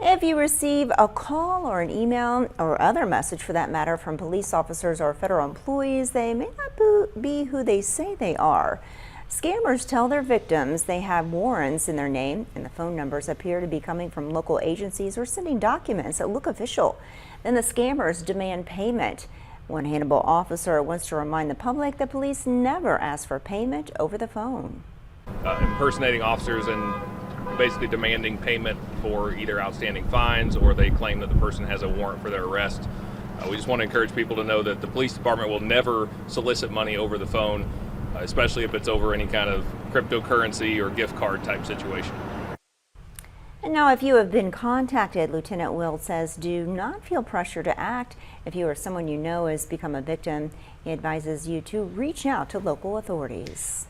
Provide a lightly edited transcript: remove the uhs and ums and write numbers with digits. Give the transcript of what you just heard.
If you receive a call or an email or other message for that matter from police officers or federal employees, they may not be who they say they are. Scammers tell their victims they have warrants in their name, and the phone numbers appear to be coming from local agencies or sending documents that look official. Then the scammers demand payment. One Hannibal officer wants to remind the public that police never ask for payment over the phone. Impersonating officers and basically demanding payment for either outstanding fines or they claim that the person has a warrant for their arrest. We just want to encourage people to know that the police department will never solicit money over the phone, especially if it's over any kind of cryptocurrency or gift card type situation. And now, if you have been contacted, Lieutenant Wild says do not feel pressure to act. If you or someone you know has become a victim, he advises you to reach out to local authorities.